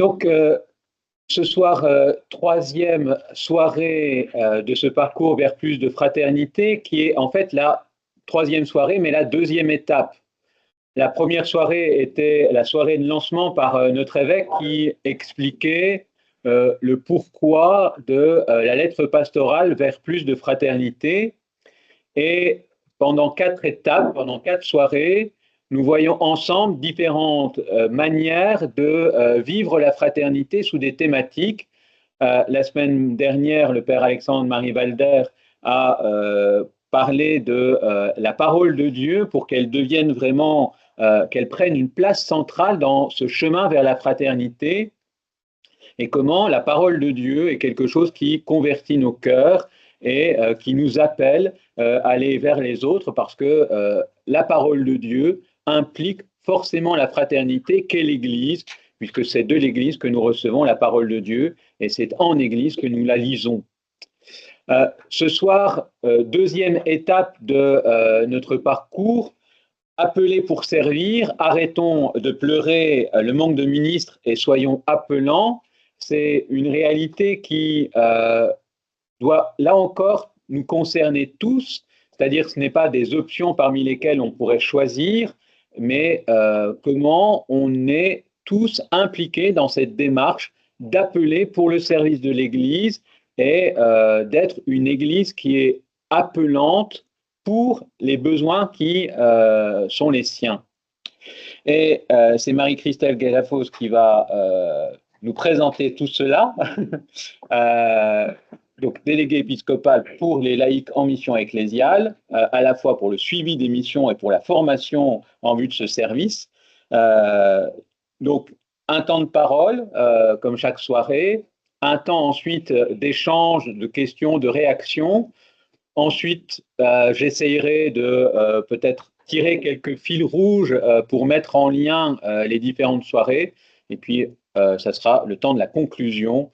Donc, ce soir, troisième soirée de ce parcours vers plus de fraternité, qui est en fait la troisième soirée, mais la deuxième étape. La première soirée était la soirée de lancement par notre évêque qui expliquait le pourquoi de la lettre pastorale vers plus de fraternité. Et pendant 4 étapes, pendant 4 soirées, nous voyons ensemble différentes manières de vivre la fraternité sous des thématiques. La semaine dernière, le Père Alexandre-Marie Valder a parlé de la parole de Dieu pour qu'elle devienne vraiment, qu'elle prenne une place centrale dans ce chemin vers la fraternité, et comment la parole de Dieu est quelque chose qui convertit nos cœurs et qui nous appelle à aller vers les autres, parce que la parole de Dieu implique forcément la fraternité qu'est l'Église, puisque c'est de l'Église que nous recevons la parole de Dieu, et c'est en Église que nous la lisons. Ce soir, deuxième étape de notre parcours, appelés pour servir, arrêtons de pleurer le manque de ministres et soyons appelants. C'est une réalité qui doit, là encore, nous concerner tous, c'est-à-dire ce n'est pas des options parmi lesquelles on pourrait choisir, mais comment on est tous impliqués dans cette démarche d'appeler pour le service de l'Église et d'être une Église qui est appelante pour les besoins qui sont les siens. Et c'est Marie-Christelle Guélafos qui va nous présenter tout cela, donc déléguée épiscopale pour les laïcs en mission ecclésiale, à la fois pour le suivi des missions et pour la formation en vue de ce service. Donc, un temps de parole, comme chaque soirée, un temps ensuite d'échange, de questions, de réactions. Ensuite, j'essayerai de peut-être tirer quelques fils rouges pour mettre en lien les différentes soirées. Et puis, ça sera le temps de la conclusion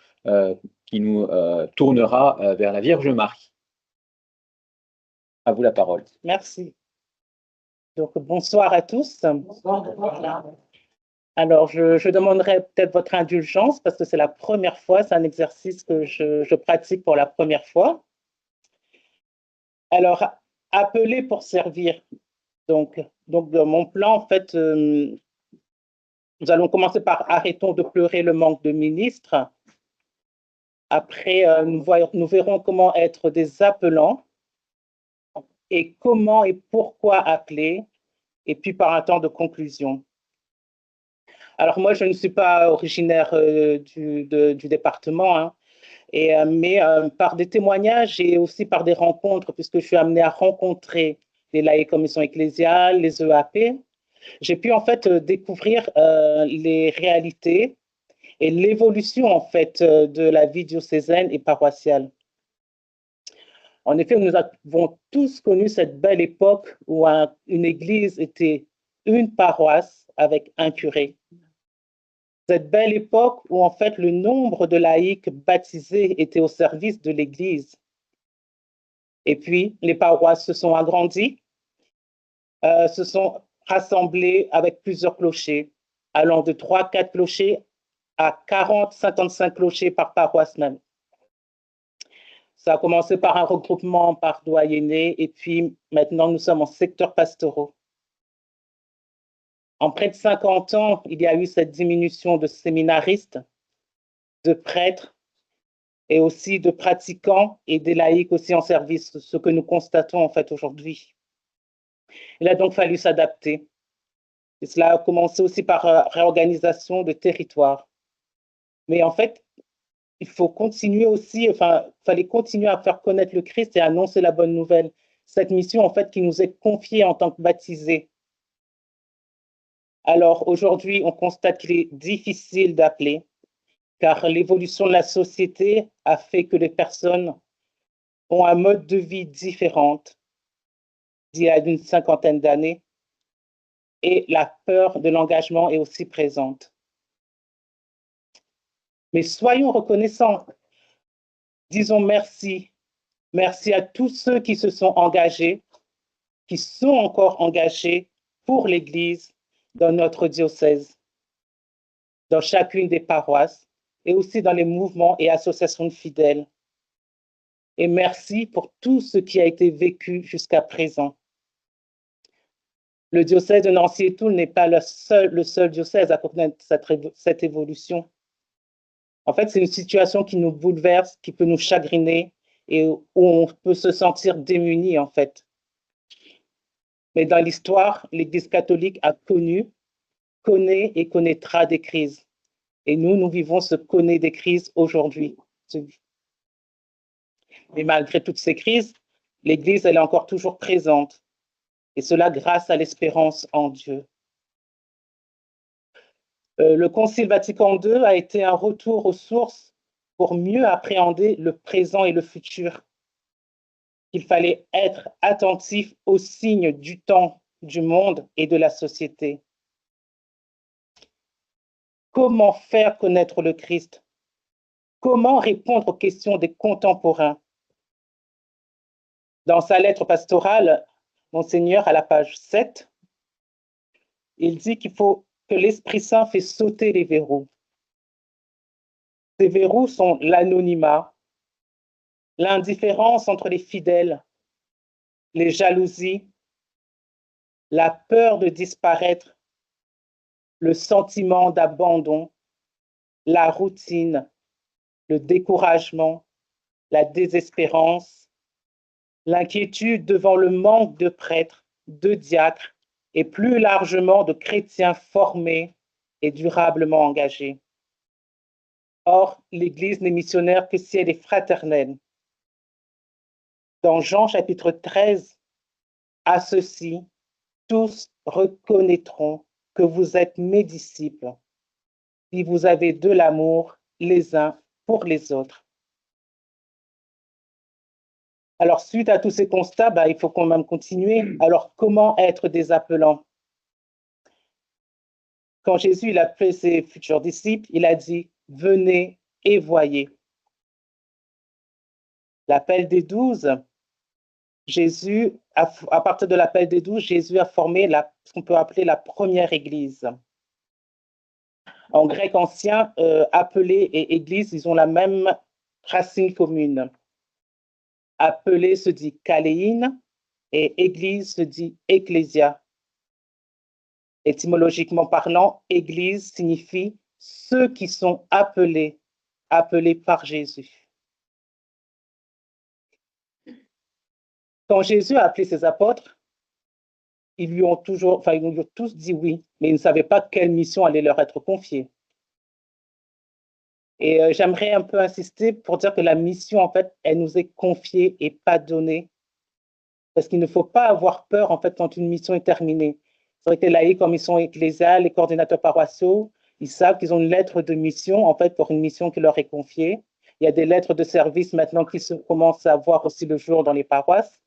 qui nous tournera vers la Vierge Marie. À vous la parole. Merci. Donc, bonsoir à tous. Bonsoir. Alors, je demanderai peut-être votre indulgence parce que c'est la première fois, c'est un exercice que je pratique pour la première fois. Alors, appeler pour servir. Donc dans mon plan, en fait, nous allons commencer par arrêtons de pleurer le manque de ministres. Après, nous verrons comment être des appelants et comment et pourquoi appeler, et puis par un temps de conclusion. Alors moi, je ne suis pas originaire du département, hein, mais par des témoignages et aussi par des rencontres, puisque je suis amenée à rencontrer les laïcs en mission ecclésiale, les EAP, j'ai pu en fait découvrir les réalités et l'évolution en fait de la vie diocésaine et paroissiale. En effet, nous avons tous connu cette belle époque où une église était une paroisse avec un curé. Cette belle époque où en fait le nombre de laïcs baptisés était au service de l'église. Et puis, les paroisses se sont agrandies, se sont rassemblées avec plusieurs clochers, allant de 3-4 clochers à 40-55 clochers par paroisse même. Ça a commencé par un regroupement par doyenné et puis maintenant nous sommes en secteur pastoraux. En près de 50 ans, il y a eu cette diminution de séminaristes, de prêtres et aussi de pratiquants et des laïcs aussi en service, ce que nous constatons en fait aujourd'hui. Il a donc fallu s'adapter. Et cela a commencé aussi par réorganisation de territoire. Mais en fait, il faut continuer aussi, enfin, il fallait continuer à faire connaître le Christ et annoncer la bonne nouvelle. Cette mission, en fait, qui nous est confiée en tant que baptisés. Alors, aujourd'hui, on constate qu'il est difficile d'appeler, car l'évolution de la société a fait que les personnes ont un mode de vie différent d'il y a une cinquantaine d'années, et la peur de l'engagement est aussi présente. Mais soyons reconnaissants. Disons merci. Merci à tous ceux qui se sont engagés, qui sont encore engagés pour l'Église dans notre diocèse. dans chacune des paroisses et aussi dans les mouvements et associations de fidèles. Et merci pour tout ce qui a été vécu jusqu'à présent. Le diocèse de Nancy-et-Toul n'est pas le seul diocèse à connaître cette évolution. En fait, c'est une situation qui nous bouleverse, qui peut nous chagriner et où on peut se sentir démuni, en fait. Mais dans l'histoire, l'Église catholique a connu, connaît et connaîtra des crises. Et nous vivons ce connaît des crises aujourd'hui. Mais malgré toutes ces crises, l'Église, elle est encore toujours présente. Et cela grâce à l'espérance en Dieu. Le Concile Vatican II a été un retour aux sources pour mieux appréhender le présent et le futur. Il fallait être attentif aux signes du temps, du monde et de la société. Comment faire connaître le Christ? Comment répondre aux questions des contemporains? Dans sa lettre pastorale, Monseigneur, à la page 7, il dit qu'il faut que l'Esprit Saint fait sauter les verrous. Ces verrous sont l'anonymat, l'indifférence entre les fidèles, les jalousies, la peur de disparaître, le sentiment d'abandon, la routine, le découragement, la désespérance, l'inquiétude devant le manque de prêtres, de diacres et plus largement de chrétiens formés et durablement engagés. Or, l'Église n'est missionnaire que si elle est fraternelle. Dans Jean chapitre 13, à ceux-ci, tous reconnaîtront que vous êtes mes disciples, si vous avez de l'amour les uns pour les autres. Alors, suite à tous ces constats, il faut quand même continuer. Alors, comment être des appelants? Quand Jésus il a appelé ses futurs disciples, il a dit « Venez et voyez ». L'appel des 12, à partir de l'appel des 12, Jésus a formé ce qu'on peut appeler la première Église. En grec ancien, appelé et Église, ils ont la même racine commune. Appelé se dit kaléin et Église se dit ecclésia. Étymologiquement parlant, Église signifie ceux qui sont appelés par Jésus. Quand Jésus a appelé ses apôtres, ils lui ont tous dit oui, mais ils ne savaient pas quelle mission allait leur être confiée. Et j'aimerais un peu insister pour dire que la mission, en fait, elle nous est confiée et pas donnée. Parce qu'il ne faut pas avoir peur, en fait, quand une mission est terminée. C'est vrai que les laïcs en mission ecclésiale, les coordinateurs paroissiaux, ils savent qu'ils ont une lettre de mission, en fait, pour une mission qui leur est confiée. Il y a des lettres de service maintenant qui commencent à voir aussi le jour dans les paroisses.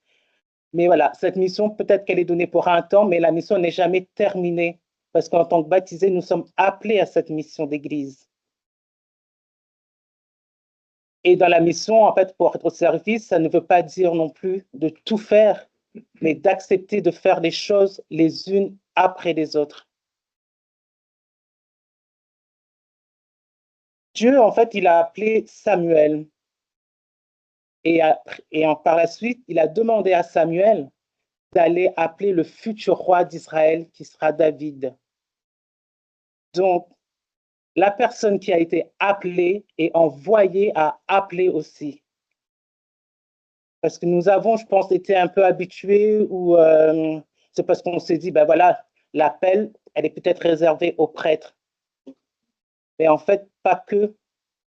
Mais voilà, cette mission, peut-être qu'elle est donnée pour un temps, mais la mission n'est jamais terminée. Parce qu'en tant que baptisés, nous sommes appelés à cette mission d'église. Et dans la mission, en fait, pour être au service, ça ne veut pas dire non plus de tout faire, mais d'accepter de faire les choses les unes après les autres. Dieu, en fait, il a appelé Samuel. Et par la suite, il a demandé à Samuel d'aller appeler le futur roi d'Israël, qui sera David. Donc, la personne qui a été appelée est envoyée à appeler aussi. Parce que nous avons, je pense, été un peu habitués ou c'est parce qu'on s'est dit, ben voilà, l'appel, elle est peut-être réservée aux prêtres. Mais en fait, pas que.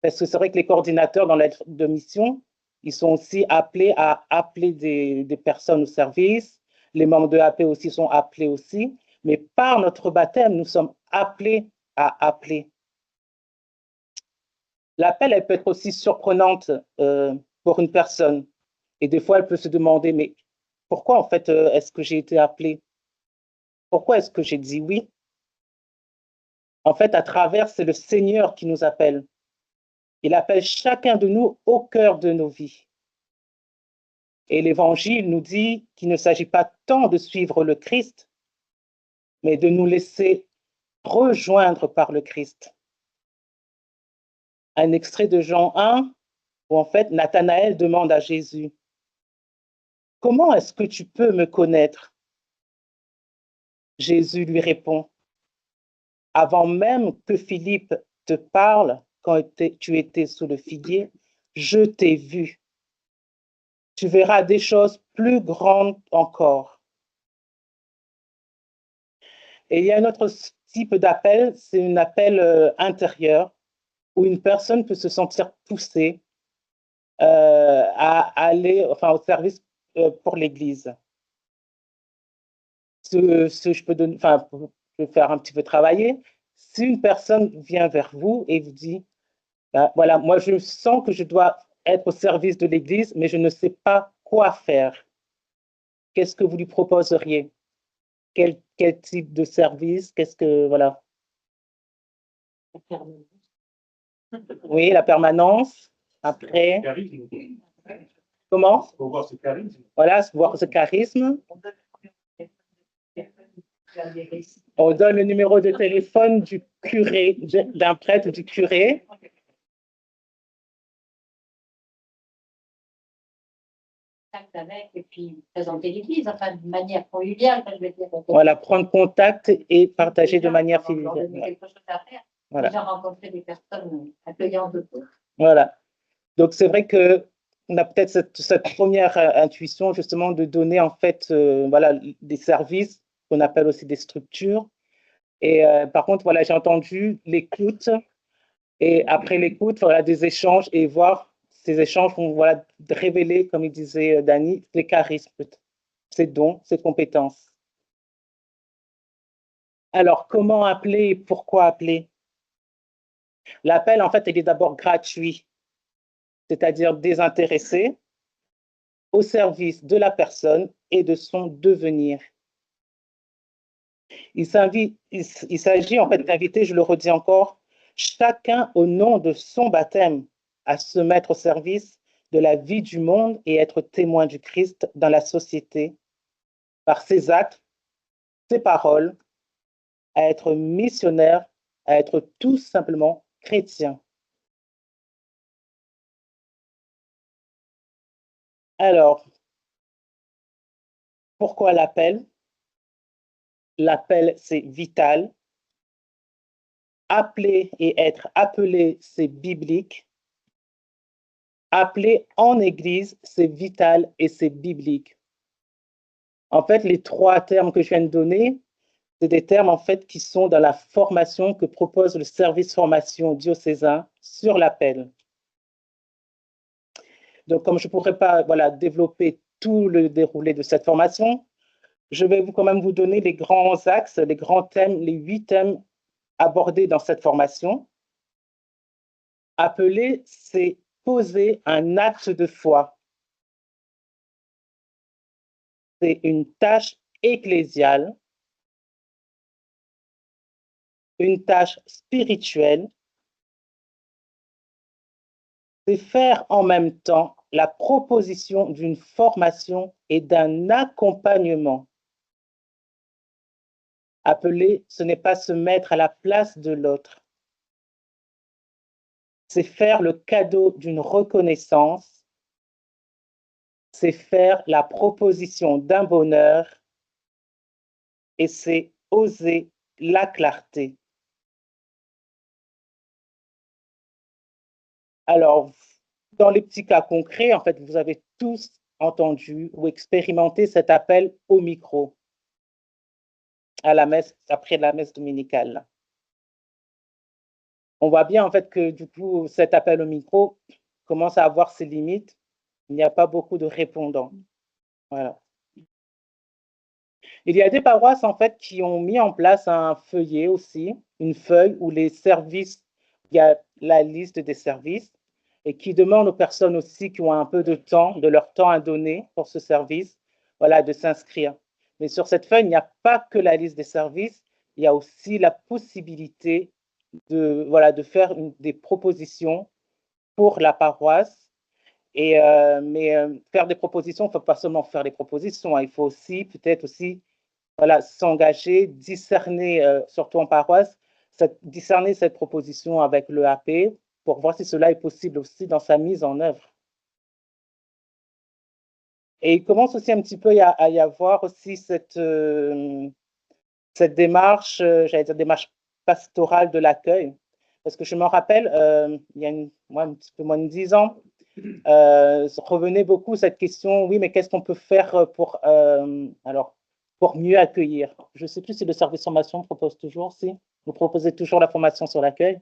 Parce que c'est vrai que les coordinateurs dans l'aide de mission, ils sont aussi appelés à appeler des personnes au service. Les membres de l'AP aussi sont appelés aussi. Mais par notre baptême, nous sommes appelés à appeler. L'appel, elle peut être aussi surprenante pour une personne. Et des fois, elle peut se demander, mais pourquoi en fait est-ce que j'ai été appelée? Pourquoi est-ce que j'ai dit oui? En fait, à travers, c'est le Seigneur qui nous appelle. Il appelle chacun de nous au cœur de nos vies. Et l'Évangile nous dit qu'il ne s'agit pas tant de suivre le Christ, mais de nous laisser rejoindre par le Christ. un extrait de Jean 1 où en fait Nathanaël demande à Jésus, « Comment est-ce que tu peux me connaître ?» Jésus lui répond, « Avant même que Philippe te parle, quand tu étais sous le figuier, je t'ai vu. Tu verras des choses plus grandes encore. » Et il y a un autre type d'appel, c'est un appel intérieur, où une personne peut se sentir poussée à aller au service pour l'Église. Je peux donner, je vais faire un petit peu travailler. Si une personne vient vers vous et vous dit, voilà, moi je sens que je dois être au service de l'Église, mais je ne sais pas quoi faire. Qu'est-ce que vous lui proposeriez? Quel type de service? Qu'est-ce que, voilà. Oui, la permanence. Après. Comment? Pour voir ce charisme. Voilà, voir ce charisme. On donne le numéro de téléphone du curé, d'un prêtre ou du curé. Avec et puis présenter l'Église, enfin de manière conviviale, je vais dire. Voilà, prendre contact et partager de manière conviviale. Quelque chose à faire. Voilà. Déjà rencontrer des personnes accueillantes. Voilà. Donc c'est vrai que on a peut-être cette première intuition justement de donner en fait voilà, des services qu'on appelle aussi des structures. Et par contre, voilà, j'ai entendu l'écoute et après l'écoute, voilà, des échanges et voir ces échanges vont voilà, révéler, comme il disait Dany, les charismes, ses dons, ses compétences. Alors, comment appeler et pourquoi appeler? L'appel, en fait, il est d'abord gratuit, c'est-à-dire désintéressé, au service de la personne et de son devenir. Il s'agit en fait d'inviter, je le redis encore, chacun au nom de son baptême à se mettre au service de la vie du monde et être témoin du Christ dans la société par ses actes, ses paroles, à être missionnaire, à être tout simplement chrétien. Alors, pourquoi l'appel? L'appel, c'est vital. Appeler et être appelé, c'est biblique. Appeler en Église, c'est vital et c'est biblique. En fait, les trois termes que je viens de donner, c'est des termes en fait qui sont dans la formation que propose le service formation diocésain sur l'appel. Donc, comme je ne pourrais pas voilà, développer tout le déroulé de cette formation, je vais quand même vous donner les grands axes, les grands thèmes, les 8 thèmes abordés dans cette formation. Appeler, c'est poser un acte de foi. C'est une tâche ecclésiale, une tâche spirituelle. C'est faire en même temps la proposition d'une formation et d'un accompagnement. Appeler, ce n'est pas se mettre à la place de l'autre. C'est faire le cadeau d'une reconnaissance. C'est faire la proposition d'un bonheur. Et c'est oser la clarté. Alors, dans les petits cas concrets, en fait, vous avez tous entendu ou expérimenté cet appel au micro à la messe, après la messe dominicale. On voit bien en fait que du coup, cet appel au micro commence à avoir ses limites. Il n'y a pas beaucoup de répondants. Voilà. Il y a des paroisses en fait qui ont mis en place un feuillet aussi, une feuille où les services, il y a la liste des services et qui demande aux personnes aussi qui ont un peu de temps, de leur temps à donner pour ce service, voilà, de s'inscrire. Mais sur cette feuille, il n'y a pas que la liste des services, il y a aussi la possibilité de, voilà, de faire des propositions pour la paroisse. Et, faire des propositions, il ne faut pas seulement faire des propositions, hein, il faut aussi peut-être aussi voilà, s'engager, discerner, surtout en paroisse, discerner cette proposition avec le AP pour voir si cela est possible aussi dans sa mise en œuvre. Et il commence aussi un petit peu à y avoir aussi cette démarche, j'allais dire démarche pastorale de l'accueil. Parce que je me rappelle, il y a un petit peu moins de 10 ans, revenait beaucoup cette question, oui, mais qu'est-ce qu'on peut faire pour mieux accueillir? Je ne sais plus si le service formation propose toujours, si vous proposez toujours la formation sur l'accueil.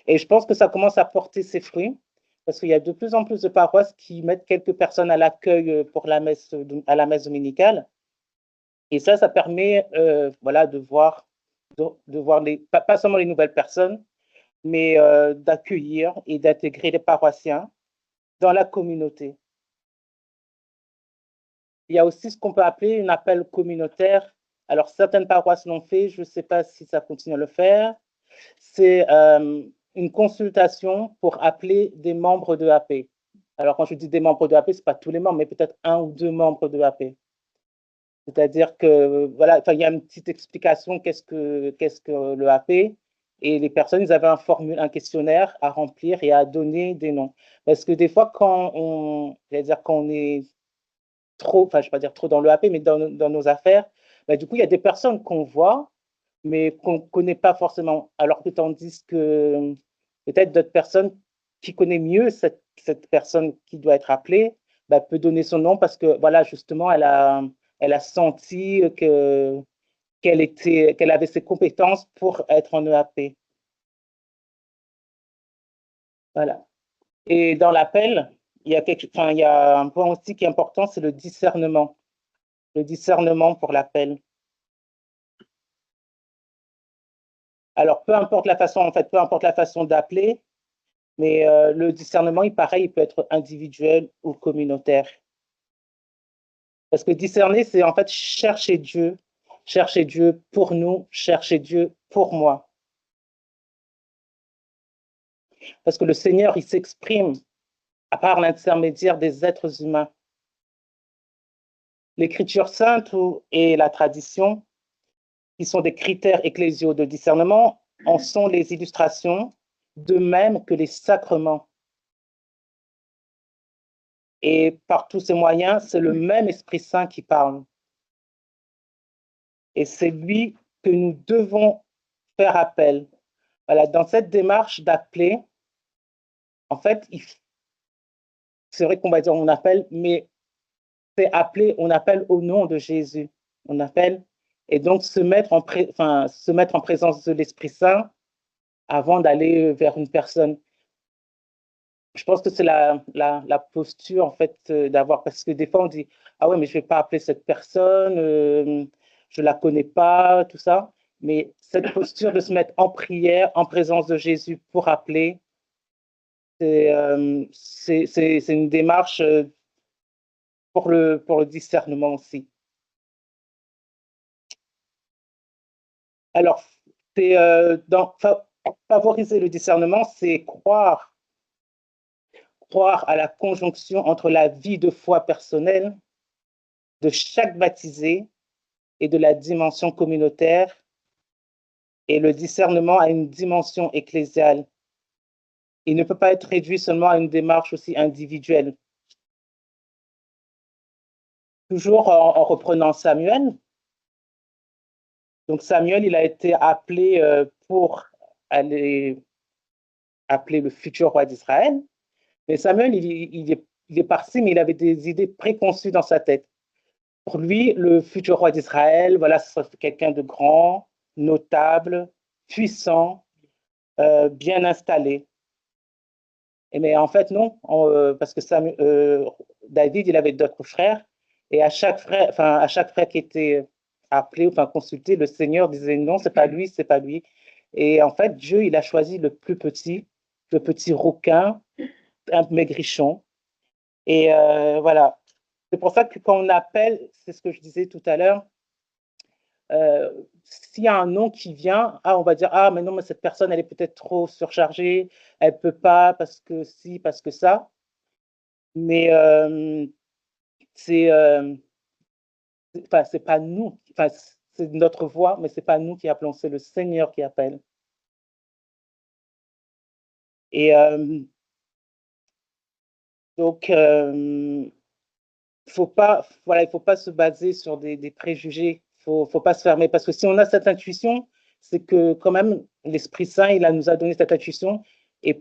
Et je pense que ça commence à porter ses fruits, parce qu'il y a de plus en plus de paroisses qui mettent quelques personnes à l'accueil pour à la messe dominicale. Et ça permet voilà, de voir pas seulement les nouvelles personnes, mais d'accueillir et d'intégrer les paroissiens dans la communauté. Il y a aussi ce qu'on peut appeler un appel communautaire. Alors, certaines paroisses l'ont fait, je ne sais pas si ça continue à le faire. C'est une consultation pour appeler des membres de AP. Alors, quand je dis des membres de AP, ce n'est pas tous les membres, mais peut-être 1 ou 2 membres de AP. C'est-à-dire que, voilà, il y a une petite explication, qu'est-ce que le AP, et les personnes, ils avaient un questionnaire à remplir et à donner des noms. Parce que des fois, quand on est trop, enfin, je ne vais pas dire trop dans le AP, mais dans nos affaires, bah, du coup, il y a des personnes qu'on voit, mais qu'on ne connaît pas forcément. Alors que tandis que peut-être d'autres personnes qui connaissent mieux cette personne qui doit être appelée, bah, peut donner son nom parce que, voilà, justement, elle a senti qu'elle avait ses compétences pour être en EAP. Voilà. Et dans l'appel, il y a un point aussi qui est important, c'est le discernement. Le discernement pour l'appel. Alors, peu importe la façon d'appeler, mais le discernement, il peut être individuel ou communautaire. Parce que discerner, c'est en fait chercher Dieu pour nous, chercher Dieu pour moi. Parce que le Seigneur, il s'exprime à part l'intermédiaire des êtres humains. L'Écriture sainte et la tradition, qui sont des critères ecclésiaux de discernement, en sont les illustrations, de même que les sacrements. Et par tous ces moyens, c'est le même Esprit Saint qui parle. Et c'est lui que nous devons faire appel. Voilà, dans cette démarche d'appeler, en fait, c'est vrai qu'on va dire on appelle, mais c'est appeler, on appelle au nom de Jésus. On appelle, et donc se mettre en présence de l'Esprit Saint avant d'aller vers une personne. Je pense que c'est la posture, en fait, d'avoir, parce que des fois, on dit, ah ouais, mais je ne vais pas appeler cette personne, je ne la connais pas, tout ça. Mais cette posture de se mettre en prière, en présence de Jésus pour appeler, c'est une démarche pour le discernement aussi. Alors, favoriser le discernement, c'est croire à la conjonction entre la vie de foi personnelle de chaque baptisé et de la dimension communautaire, et le discernement a une dimension ecclésiale. Il ne peut pas être réduit seulement à une démarche aussi individuelle. Toujours en reprenant Samuel. Donc Samuel, il a été appelé pour aller appeler le futur roi d'Israël. Mais Samuel, il est parti, mais il avait des idées préconçues dans sa tête. Pour lui, le futur roi d'Israël, voilà, ce serait quelqu'un de grand, notable, puissant, bien installé. Mais en fait, non, parce que David, il avait d'autres frères, et à chaque frère qui était appelé, enfin consulté, le Seigneur disait non, c'est pas lui, c'est pas lui. Et en fait, Dieu, il a choisi le plus petit, le petit rouquin, un maigrichon. Et voilà. C'est pour ça que quand on appelle, c'est ce que je disais tout à l'heure, s'il y a un nom qui vient, on va dire, mais non, mais cette personne, elle est peut-être trop surchargée, elle ne peut pas parce que si, parce que ça. Mais c'est pas nous, c'est notre voix, mais c'est pas nous qui appelons, c'est le Seigneur qui appelle. Et donc, il faut pas se baser sur des préjugés. Faut pas se fermer. Parce que si on a cette intuition, c'est que quand même, l'Esprit Saint, nous a donné cette intuition. Et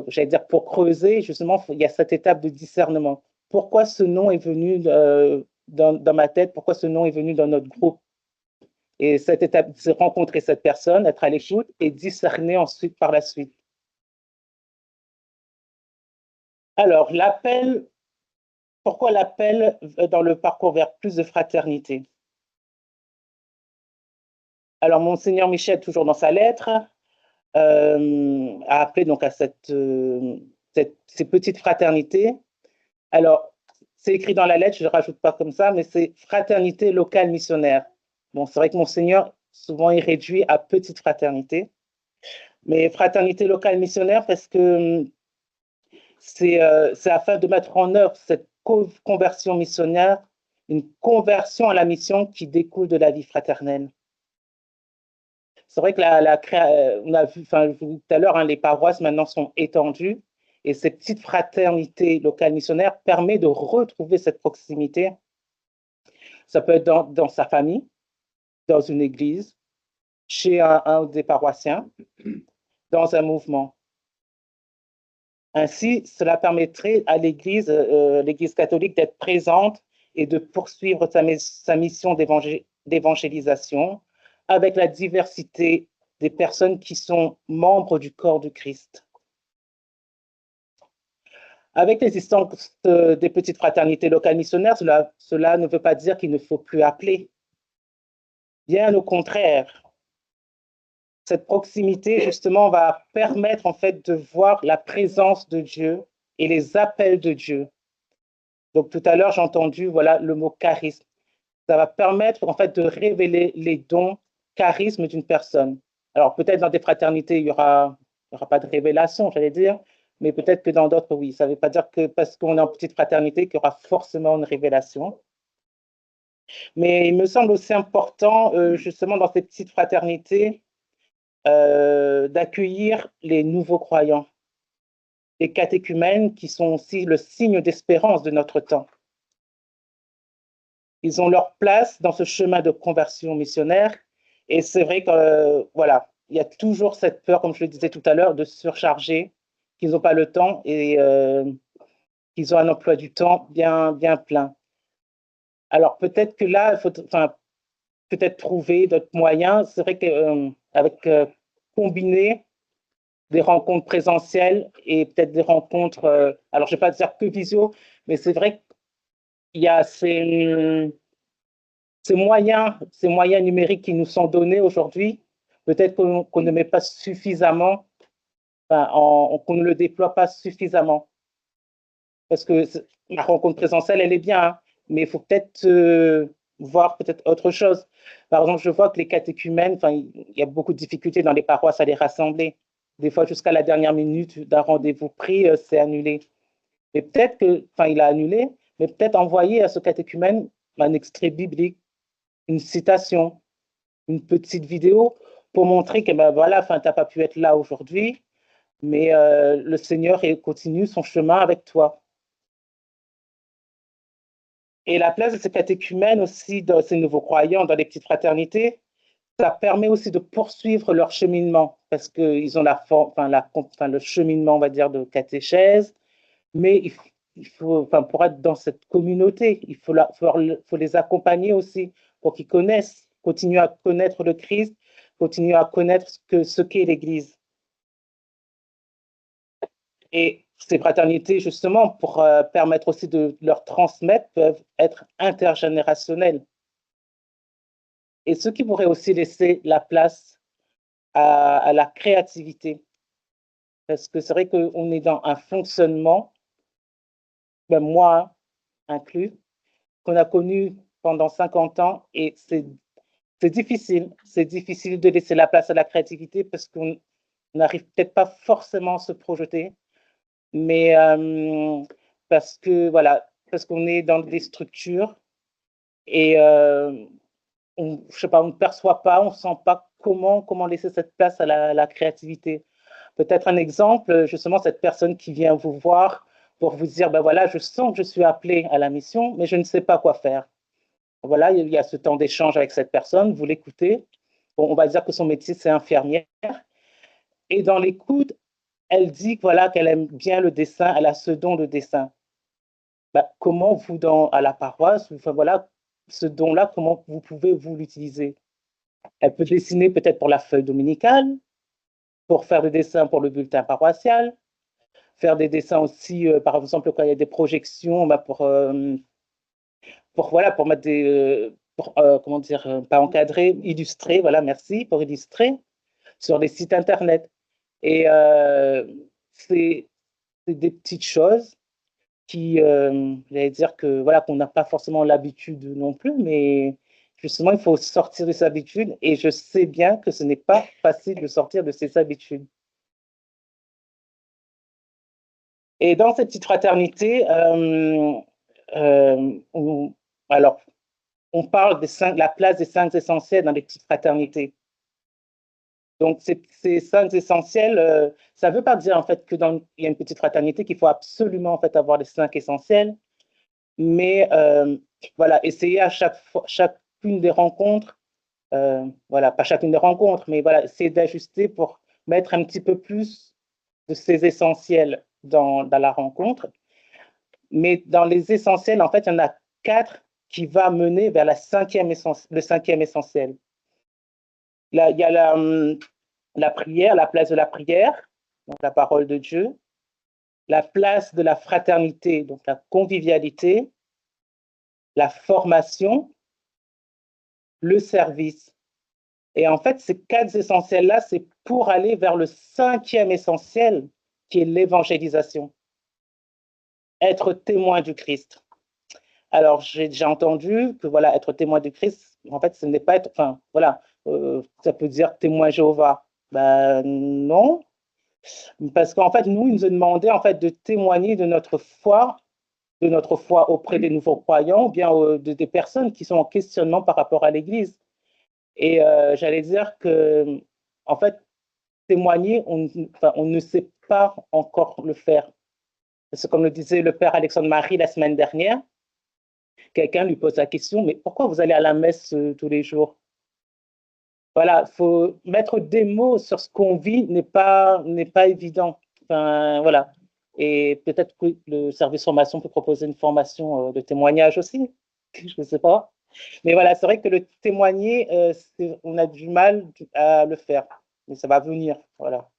j'allais dire, pour creuser, justement, il y a cette étape de discernement. Pourquoi ce nom est venu dans ma tête? Pourquoi ce nom est venu dans notre groupe? Et cette étape, c'est rencontrer cette personne, être à l'écoute et discerner ensuite par la suite. Alors, pourquoi l'appel dans le parcours vers plus de fraternité? Alors, Monseigneur Michel, toujours dans sa lettre, a appelé donc à ces petites fraternités. Alors, c'est écrit dans la lettre, je ne rajoute pas comme ça, mais c'est fraternité locale missionnaire. Bon, c'est vrai que Monseigneur, souvent, il réduit à petite fraternité, mais fraternité locale missionnaire parce que c'est afin de mettre en œuvre cette conversion missionnaire, une conversion à la mission qui découle de la vie fraternelle. C'est vrai que on a vu, tout à l'heure, les paroisses maintenant sont étendues et cette petite fraternité locale missionnaire permet de retrouver cette proximité. Ça peut être dans sa famille, dans une église, chez un des paroissiens, dans un mouvement. Ainsi, cela permettrait à l'Église catholique d'être présente et de poursuivre sa mission d'évangélisation avec la diversité des personnes qui sont membres du corps du Christ. Avec l'existence des petites fraternités locales missionnaires, cela ne veut pas dire qu'il ne faut plus appeler. Bien au contraire, cette proximité, justement, va permettre en fait de voir la présence de Dieu et les appels de Dieu. Donc tout à l'heure, j'ai entendu le mot charisme. Ça va permettre en fait de révéler les dons, charisme d'une personne. Alors peut-être dans des fraternités, il y aura pas de révélation, j'allais dire, mais peut-être que dans d'autres, oui. Ça ne veut pas dire que parce qu'on est en petite fraternité qu'il y aura forcément une révélation. Mais il me semble aussi important, justement, dans ces petites fraternités, d'accueillir les nouveaux croyants, les catéchumènes qui sont aussi le signe d'espérance de notre temps. Ils ont leur place dans ce chemin de conversion missionnaire et c'est vrai que il y a toujours cette peur, comme je le disais tout à l'heure, de surcharger, qu'ils n'ont pas le temps et qu'ils ont un emploi du temps bien plein. Alors peut-être que là, il faut peut-être trouver d'autres moyens. C'est vrai qu'avec combiner des rencontres présentielles et peut-être des rencontres, alors je ne vais pas dire que visio, mais c'est vrai qu'il y a ces moyens numériques qui nous sont donnés aujourd'hui, peut-être qu'on ne met pas suffisamment, qu'on ne le déploie pas suffisamment. Parce que la rencontre présentielle, elle est bien, hein, mais il faut peut-être voir peut-être autre chose. Par exemple, je vois que les catéchumènes, il y a beaucoup de difficultés dans les paroisses à les rassembler. Des fois, jusqu'à la dernière minute d'un rendez-vous pris, c'est annulé. Et peut-être il a annulé, mais peut-être envoyer à ce catéchumène un extrait biblique, une citation, une petite vidéo pour montrer que tu n'as pas pu être là aujourd'hui, mais le Seigneur continue son chemin avec toi. Et la place de ces catéchumènes aussi, dans ces nouveaux croyants, dans les petites fraternités, ça permet aussi de poursuivre leur cheminement, parce qu'ils ont le cheminement, on va dire, de catéchèse, mais il faut, pour être dans cette communauté, il faut les accompagner aussi pour qu'ils continuent à connaître le Christ, continuent à connaître ce qu'est l'Église. Et ces fraternités, justement, pour permettre aussi de leur transmettre, peuvent être intergénérationnelles. Et ce qui pourrait aussi laisser la place à la créativité. Parce que c'est vrai qu'on est dans un fonctionnement, moi inclus, qu'on a connu pendant 50 ans et c'est difficile. C'est difficile de laisser la place à la créativité parce qu'on n'arrive peut-être pas forcément à se projeter, mais parce qu'on est dans des structures et je sais pas, on ne perçoit pas, on ne sent pas comment laisser cette place à la créativité. peut-être un exemple, justement, cette personne qui vient vous voir pour vous dire, ben voilà, je sens que je suis appelé à la mission, mais je ne sais pas quoi faire. Voilà, il y a ce temps d'échange avec cette personne, vous l'écoutez. Bon, on va dire que son métier, c'est infirmière. Et dans l'écoute, elle dit voilà, qu'elle aime bien le dessin, elle a ce don de dessin. Ben, comment vous, à la paroisse, enfin, voilà, ce don-là, comment vous pouvez vous l'utiliser? Elle peut dessiner peut-être pour la feuille dominicale, pour faire des dessins pour le bulletin paroissial, faire des dessins aussi, par exemple, quand il y a des projections, ben, voilà, pour mettre des, comment dire, pas encadrer, illustrer, voilà, merci, pour illustrer sur les sites Internet. Et c'est des petites choses qui, j'allais dire que, voilà, qu'on n'a pas forcément l'habitude non plus, mais justement, il faut sortir de ses habitudes. Et je sais bien que ce n'est pas facile de sortir de ses habitudes. Et dans cette petite fraternité, alors, on parle de la place des cinq essentiels dans les petites fraternités. Donc, ces cinq essentiels, ça ne veut pas dire en fait qu'il y a une petite fraternité qu'il faut absolument en fait avoir les cinq essentiels, mais voilà, essayer à chacune des rencontres, voilà, pas chacune des rencontres, mais voilà, essayer d'ajuster pour mettre un petit peu plus de ces essentiels dans la rencontre. Mais dans les essentiels, en fait, il y en a 4 qui va mener vers le cinquième essentiel. Là, il y a la prière, la place de la prière, donc la parole de Dieu, la place de la fraternité, donc la convivialité, la formation, le service. Et en fait, ces 4 essentiels-là, c'est pour aller vers le cinquième essentiel, qui est l'évangélisation. Être témoin du Christ. Alors, j'ai déjà entendu que, voilà, être témoin du Christ, en fait, ce n'est pas être, enfin, voilà, ça peut dire témoin Jéhovah. Ben non, parce qu'en fait, nous, il nous a demandé, en fait, de témoigner de notre foi auprès des nouveaux croyants, ou bien des personnes qui sont en questionnement par rapport à l'Église. Et j'allais dire que, en fait, témoigner, on ne sait pas encore le faire. Parce que comme le disait le père Alexandre Marie la semaine dernière, quelqu'un lui pose la question, mais pourquoi vous allez à la messe tous les jours? Voilà, il faut mettre des mots sur ce qu'on vit n'est pas évident. Enfin, voilà. Et peut-être que le service formation peut proposer une formation de témoignage aussi, je ne sais pas. Mais voilà, c'est vrai que le témoigner, on a du mal à le faire, mais ça va venir, voilà.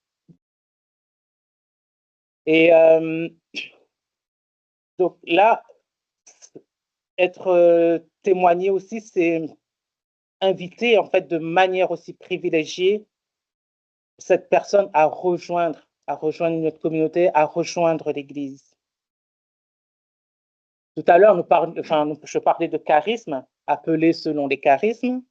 Et donc là, être témoigné aussi, c'est inviter en fait de manière aussi privilégiée cette personne à rejoindre notre communauté, à rejoindre l'Église. Tout à l'heure, je parlais de charisme, appelé selon les charismes.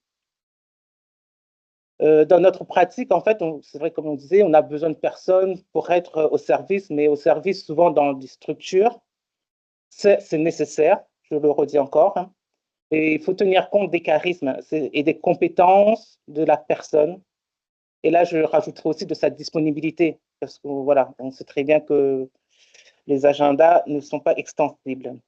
Dans notre pratique, en fait, c'est vrai, comme on disait, on a besoin de personnes pour être au service, mais au service souvent dans des structures. C'est nécessaire, je le redis encore. Hein. Et il faut tenir compte des charismes et des compétences de la personne. Et là, je rajouterai aussi de sa disponibilité, parce que voilà, on sait très bien que les agendas ne sont pas extensibles.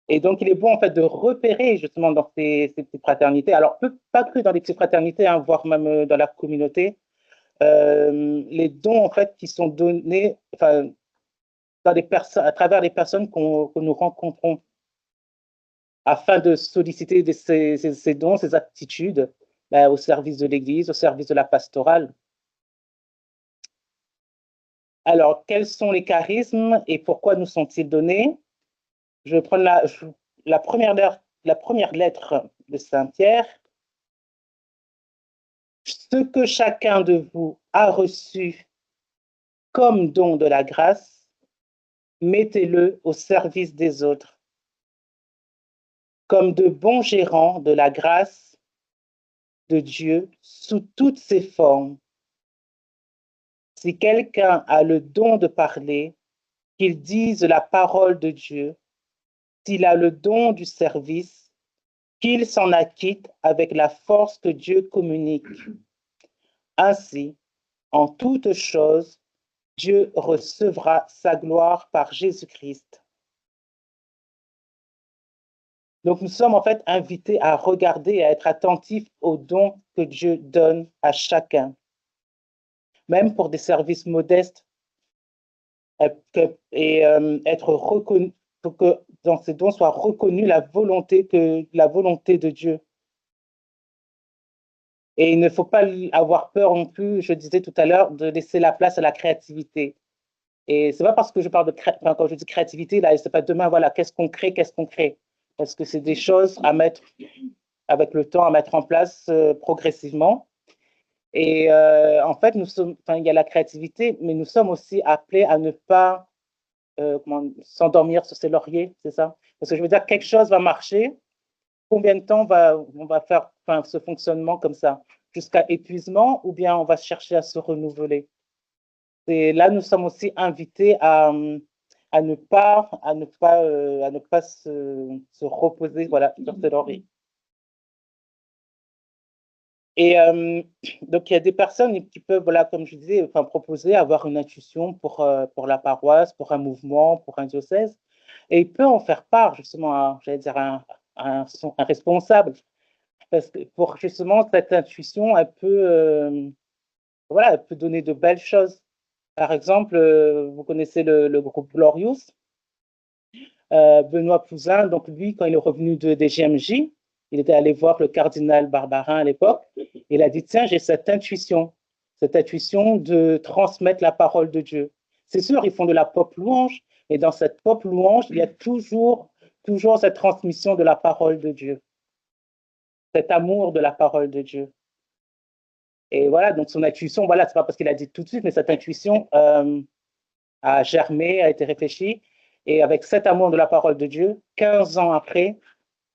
Et donc, il est bon en fait de repérer justement dans ces petites fraternités, alors pas que dans les petites fraternités, hein, voire même dans la communauté, les dons en fait qui sont donnés, enfin, à travers les personnes que nous rencontrons, afin de solliciter ces dons, ces aptitudes au service de l'Église, au service de la pastorale. Alors, quels sont les charismes et pourquoi nous sont-ils donnés? Je vais prendre la première lettre de Saint Pierre. Ce que chacun de vous a reçu comme don de la grâce, mettez-le au service des autres. Comme de bons gérants de la grâce de Dieu sous toutes ses formes. Si quelqu'un a le don de parler, qu'il dise la parole de Dieu. S'il a le don du service, qu'il s'en acquitte avec la force que Dieu communique. Ainsi, En toutes choses, Dieu recevra sa gloire par Jésus-Christ. Donc, nous sommes en fait invités à regarder et à être attentifs aux dons que Dieu donne à chacun, même pour des services modestes, et être reconnu, pour que dans ces dons soit reconnue la volonté de Dieu. Et il ne faut pas avoir peur non plus, je disais tout à l'heure, de laisser la place à la créativité. Et c'est pas parce que je parle quand je dis créativité, là, c'est pas demain, voilà, qu'est-ce qu'on crée, parce que c'est des choses à mettre avec le temps, à mettre en place progressivement. Et en fait, il y a la créativité, mais nous sommes aussi appelés à ne pas s'endormir sur ses lauriers, c'est ça? Parce que je veux dire, quelque chose va marcher. Combien de temps on va faire ce fonctionnement comme ça? Jusqu'à épuisement, ou bien on va chercher à se renouveler? Et là, nous sommes aussi invités à ne pas se reposer, voilà, sur ses lauriers. Et donc, il y a des personnes qui peuvent, voilà, comme je disais, proposer, avoir une intuition pour la paroisse, pour un mouvement, pour un diocèse. Et il peut en faire part, justement, j'allais dire, un responsable. Parce que pour justement, cette intuition, voilà, elle peut donner de belles choses. Par exemple, vous connaissez le groupe Glorious, Benoît Pouzin, donc lui, quand il est revenu des GMJ, il était allé voir le cardinal Barbarin à l'époque. Il a dit, tiens, j'ai cette intuition de transmettre la parole de Dieu. C'est sûr, ils font de la pop louange, et dans cette pop louange, il y a toujours cette transmission de la parole de Dieu, cet amour de la parole de Dieu. Et voilà, donc son intuition, voilà, c'est pas parce qu'il a dit tout de suite, mais cette intuition a germé, a été réfléchie. Et avec cet amour de la parole de Dieu, 15 ans après,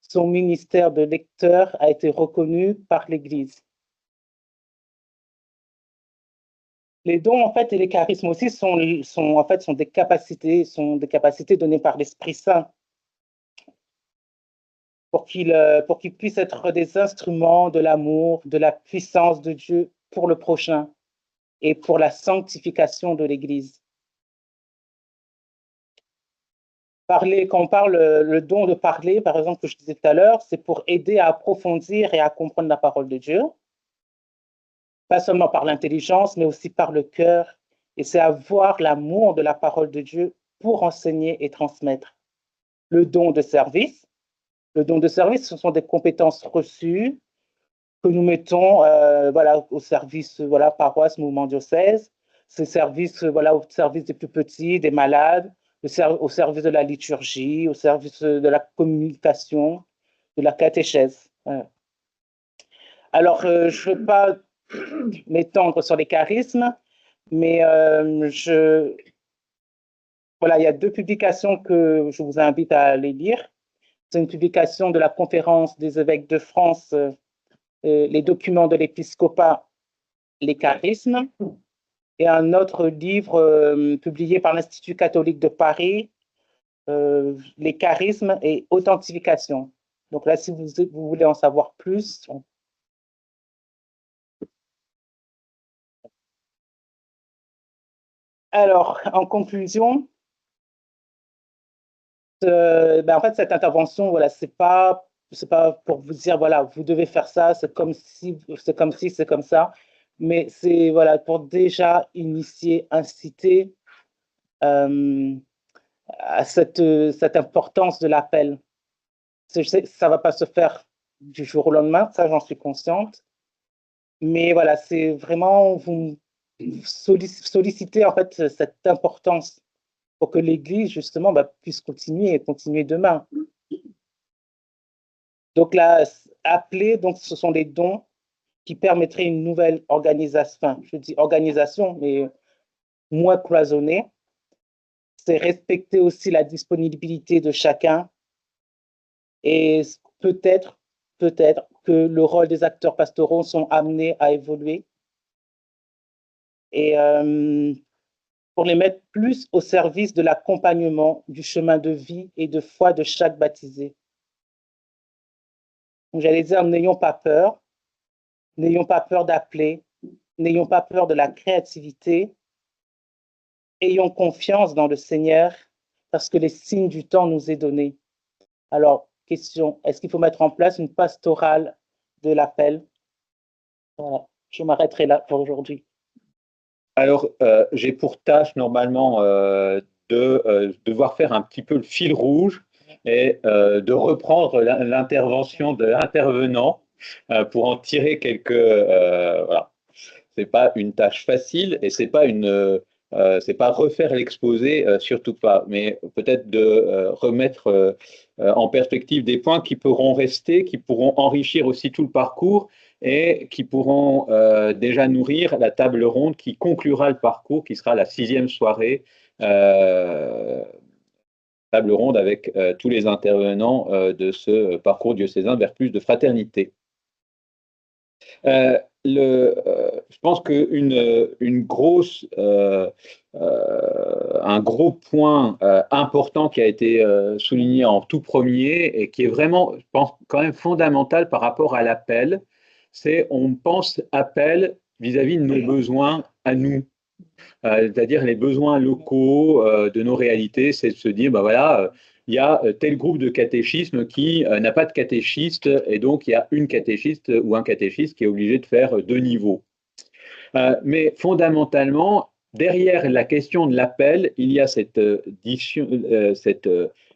son ministère de lecteur a été reconnu par l'Église. Les dons, en fait, et les charismes aussi sont des capacités données par l'Esprit Saint pour qu'ils puissent être des instruments de l'amour, de la puissance de Dieu pour le prochain et pour la sanctification de l'Église. Quand on parle le don de parler, par exemple, que je disais tout à l'heure, c'est pour aider à approfondir et à comprendre la parole de Dieu, pas seulement par l'intelligence, mais aussi par le cœur. Et c'est avoir l'amour de la parole de Dieu pour enseigner et transmettre. Le don de service, ce sont des compétences reçues que nous mettons voilà, au service paroisse, mouvement diocèse, au service des plus petits, des malades, au service de la liturgie, au service de la communication, de la catéchèse. Alors, je ne veux pas m'étendre sur les charismes, mais voilà, il y a 2 publications que je vous invite à aller lire. C'est une publication de la Conférence des évêques de France, les documents de l'épiscopat, les charismes, et un autre livre publié par l'Institut catholique de Paris, les charismes et authentification. Donc là, si vous voulez en savoir plus. Alors, en conclusion, en fait, cette intervention, voilà, c'est pas pour vous dire, voilà, vous devez faire ça, c'est comme si, c'est comme ça, mais c'est voilà, pour déjà initier, inciter à cette importance de l'appel. Je sais que ça ne va pas se faire du jour au lendemain, ça j'en suis consciente, mais voilà, c'est vraiment vous solliciter en fait cette importance pour que l'Église, justement, puisse continuer demain. Donc là, appeler, donc, ce sont les dons qui permettraient une nouvelle organisation, enfin, je dis organisation, mais moins cloisonnée. C'est respecter aussi la disponibilité de chacun et peut-être que le rôle des acteurs pastoraux sont amenés à évoluer et pour les mettre plus au service de l'accompagnement du chemin de vie et de foi de chaque baptisé. J'allais dire, n'ayons pas peur d'appeler, n'ayons pas peur de la créativité, ayons confiance dans le Seigneur, parce que les signes du temps nous est donné. Alors, question, est-ce qu'il faut mettre en place une pastorale de l'appel? Voilà, je m'arrêterai là pour aujourd'hui. Alors, j'ai pour tâche normalement de devoir faire un petit peu le fil rouge et de reprendre l'intervention de l'intervenant pour en tirer quelques. Voilà. C'est pas une tâche facile et c'est pas refaire l'exposé, surtout pas, mais peut-être de remettre en perspective des points qui pourront rester, qui pourront enrichir aussi tout le parcours et qui pourront déjà nourrir la table ronde qui conclura le parcours, qui sera la 6e soirée, table ronde avec tous les intervenants de ce parcours diocésain vers plus de fraternité. Je pense qu'une grosse, un gros point important qui a été souligné en tout premier et qui est vraiment, je pense, quand même fondamental par rapport à l'appel, c'est on pense appel vis-à-vis de nos besoins à nous. C'est-à-dire les besoins locaux de nos réalités, c'est de se dire, ben voilà, il y a tel groupe de catéchisme qui n'a pas de catéchiste, et donc il y a une catéchiste ou un catéchiste qui est obligé de faire 2 niveaux. Mais fondamentalement, derrière la question de l'appel, il y a cette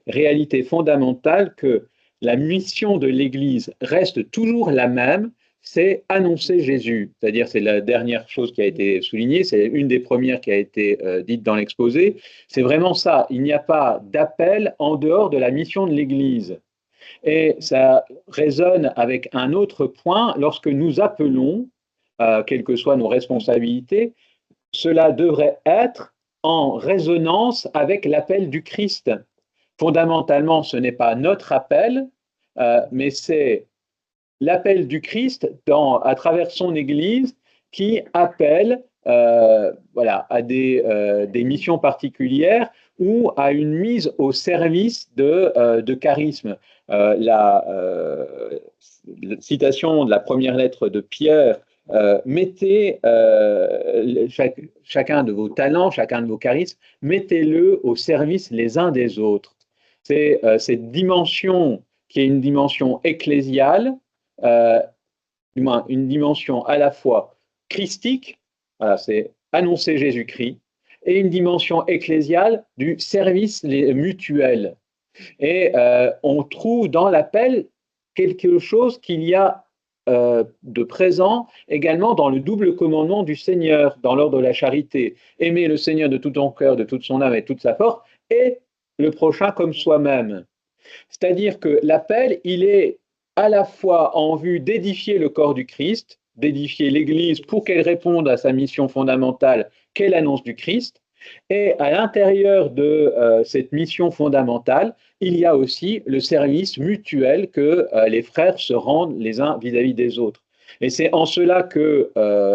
réalité fondamentale que la mission de l'Église reste toujours la même, c'est annoncer Jésus. C'est-à-dire, c'est la dernière chose qui a été soulignée, c'est une des premières qui a été dite dans l'exposé. C'est vraiment ça. Il n'y a pas d'appel en dehors de la mission de l'Église. Et ça résonne avec un autre point, lorsque nous appelons, quelles que soient nos responsabilités, cela devrait être en résonance avec l'appel du Christ. Fondamentalement, ce n'est pas notre appel, mais c'est l'appel du Christ à travers son Église qui appelle voilà, à des missions particulières ou à une mise au service de charisme. La citation de la première lettre de Pierre, mettez chacun de vos talents, chacun de vos charismes, mettez-le au service les uns des autres. C'est cette dimension qui est une dimension ecclésiale, du moins une dimension à la fois christique, voilà, c'est annoncer Jésus-Christ, et une dimension ecclésiale du service mutuel. Et on trouve dans l'appel quelque chose qu'il y a de présent également dans le double commandement du Seigneur, dans l'ordre de la charité. Aimer le Seigneur de tout ton cœur, de toute son âme et de toute sa force, et le prochain comme soi-même. C'est-à-dire que l'appel, il est à la fois en vue d'édifier le corps du Christ, d'édifier l'Église pour qu'elle réponde à sa mission fondamentale qu'est l'annonce du Christ, et à l'intérieur de cette mission fondamentale, il y a aussi le service mutuel que les frères se rendent les uns vis-à-vis des autres. Et c'est en cela que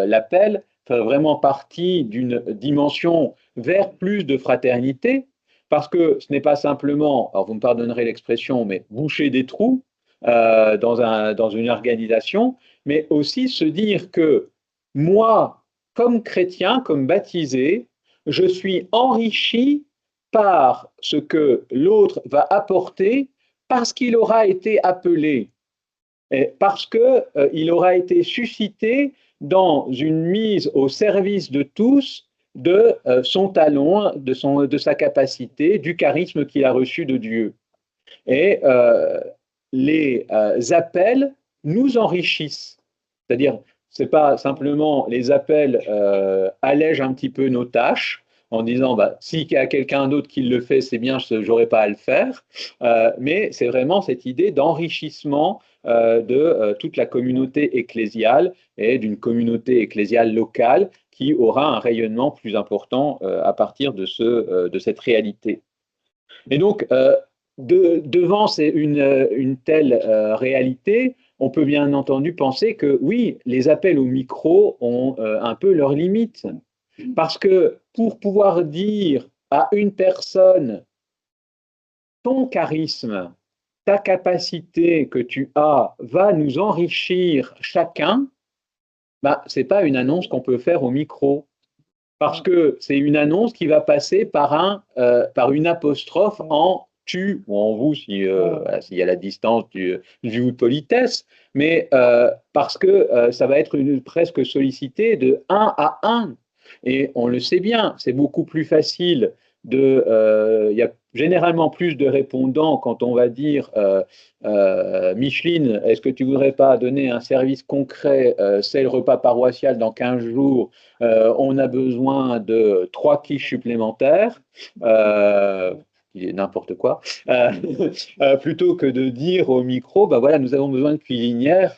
l'appel fait vraiment partie d'une dimension vers plus de fraternité, parce que ce n'est pas simplement, alors vous me pardonnerez l'expression, mais boucher des trous dans une organisation, mais aussi se dire que moi, comme chrétien, comme baptisé, je suis enrichi par ce que l'autre va apporter parce qu'il aura été appelé, et parce qu'il aura été suscité dans une mise au service de tous de son talent, de sa capacité, du charisme qu'il a reçu de Dieu. Et les appels nous enrichissent. C'est-à-dire, ce n'est pas simplement les appels allègent un petit peu nos tâches en disant bah, s'il y a quelqu'un d'autre qui le fait, c'est bien, je n'aurai pas à le faire. Mais c'est vraiment cette idée d'enrichissement de toute la communauté ecclésiale et d'une communauté ecclésiale locale qui aura un rayonnement plus important à partir de cette réalité. Et donc, devant une telle réalité, on peut bien entendu penser que oui, les appels au micro ont un peu leurs limites. Parce que pour pouvoir dire à une personne, ton charisme, ta capacité que tu as va nous enrichir chacun, bah, ce n'est pas une annonce qu'on peut faire au micro. Parce que c'est une annonce qui va passer par une apostrophe en tu ou en vous, si, voilà, s'il y a la distance du politesse, mais parce que ça va être presque sollicité de un à un. Et on le sait bien, c'est beaucoup plus facile il y a généralement plus de répondants quand on va dire Micheline, est-ce que tu voudrais pas donner un service concret, c'est le repas paroissial dans 15 jours, on a besoin de 3 quiches supplémentaires, n'importe quoi, plutôt que de dire au micro, bah voilà, nous avons besoin de cuisinières,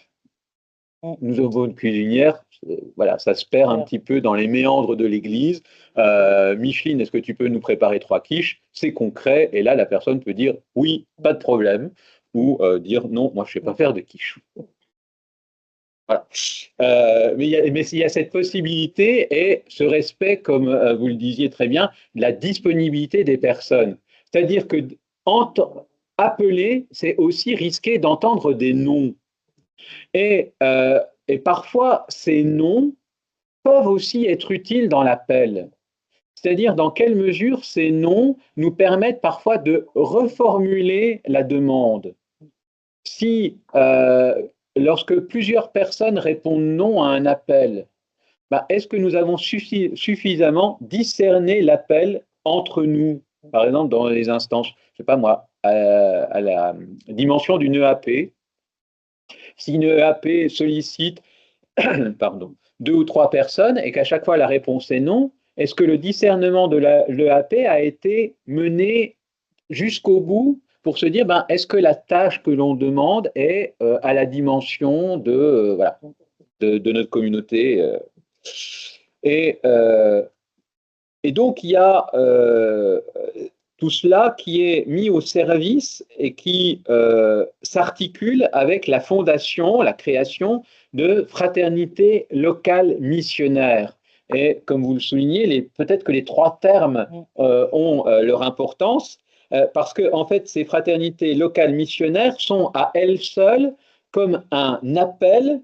nous avons une cuisinière, voilà, ça se perd un petit peu dans les méandres de l'église. Micheline, est-ce que tu peux nous préparer 3 quiches? C'est concret, et là, la personne peut dire oui, pas de problème, ou dire non, moi je ne sais pas faire de quiches. Voilà. Mais il y a cette possibilité et ce respect, comme vous le disiez très bien, de la disponibilité des personnes. C'est-à-dire que appeler, c'est aussi risquer d'entendre des noms. Et parfois, ces noms peuvent aussi être utiles dans l'appel. C'est-à-dire dans quelle mesure ces noms nous permettent parfois de reformuler la demande. Si, lorsque plusieurs personnes répondent non à un appel, bah, est-ce que nous avons suffisamment discerné l'appel entre nous? Par exemple, dans les instances, je ne sais pas moi, à la dimension d'une EAP, si une EAP sollicite pardon, 2 ou 3 personnes et qu'à chaque fois la réponse est non, est-ce que le discernement de l'EAP a été mené jusqu'au bout pour se dire, ben, est-ce que la tâche que l'on demande est à la dimension voilà, de notre communauté et, euh, et donc, il y a tout cela qui est mis au service et qui s'articule avec la fondation, la création de fraternités locales missionnaires. Et comme vous le soulignez, peut-être que les 3 termes ont leur importance, parce que en fait, ces fraternités locales missionnaires sont à elles seules comme un appel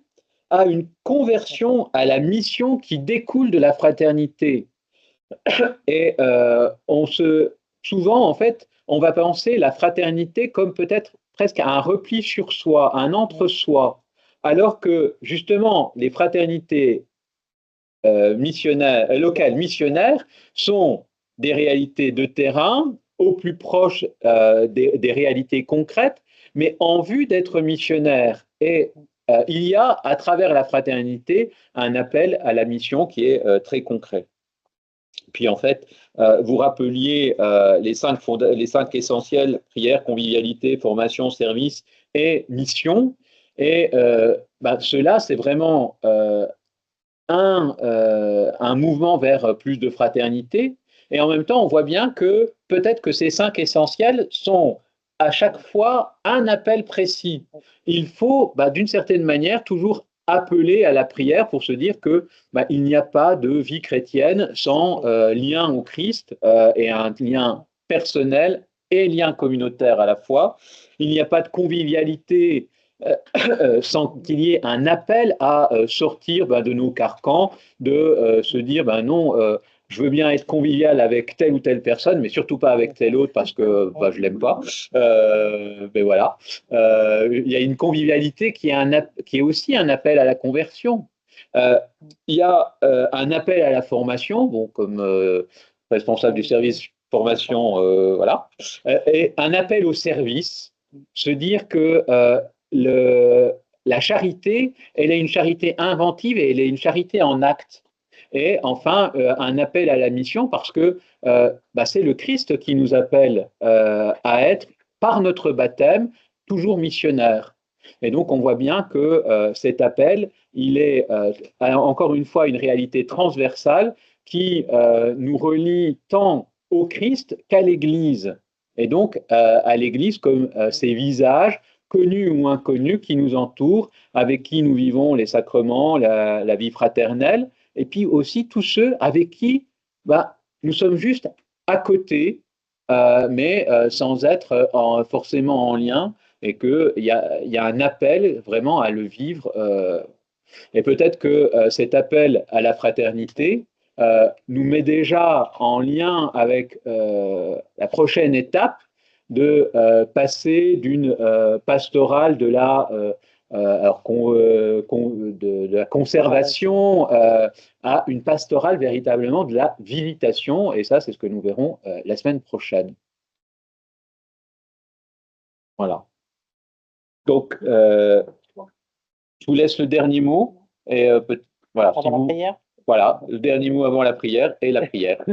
à une conversion à la mission qui découle de la fraternité. Et souvent, en fait, on va penser la fraternité comme peut-être presque un repli sur soi, un entre-soi, alors que justement, les fraternités locales missionnaires sont des réalités de terrain au plus proche des réalités concrètes, mais en vue d'être missionnaire. Et il y a, à travers la fraternité, un appel à la mission qui est très concret. Puis en fait, vous rappeliez les 5 essentiels, prière, convivialité, formation, service et mission. Et cela, c'est vraiment un mouvement vers plus de fraternité. Et en même temps, on voit bien que peut-être que ces 5 essentiels sont à chaque fois un appel précis. Il faut, d'une certaine manière, toujours appeler à la prière pour se dire que il n'y a pas de vie chrétienne sans lien au Christ et un lien personnel et lien communautaire à la fois. Il n'y a pas de convivialité sans qu'il y ait un appel à sortir de nos carcans, de se dire non, je veux bien être convivial avec telle ou telle personne, mais surtout pas avec telle autre parce que je l'aime pas. Mais voilà, il y a une convivialité qui est aussi un appel à la conversion. Il y a un appel à la formation, bon, comme responsable du service formation, voilà, et un appel au service, se dire que la charité, elle est une charité inventive et elle est une charité en acte. Et enfin, un appel à la mission parce que c'est le Christ qui nous appelle à être, par notre baptême, toujours missionnaire. Et donc, on voit bien que cet appel, il est encore une fois une réalité transversale qui nous relie tant au Christ qu'à l'Église. Et donc, à l'Église comme ses visages, connus ou inconnus, qui nous entourent, avec qui nous vivons les sacrements, la vie fraternelle, et puis aussi tous ceux avec qui nous sommes juste à côté, mais sans être forcément en lien, et qu'il y a un appel vraiment à le vivre Et peut-être que cet appel à la fraternité nous met déjà en lien avec la prochaine étape de passer d'une pastorale de la, de la conservation à une pastorale véritablement de la vivitation. Et ça, c'est ce que nous verrons la semaine prochaine. Voilà. Donc, je vous laisse le dernier mot. Et voilà, Avant la prière. voilà, le dernier mot avant la prière et la prière.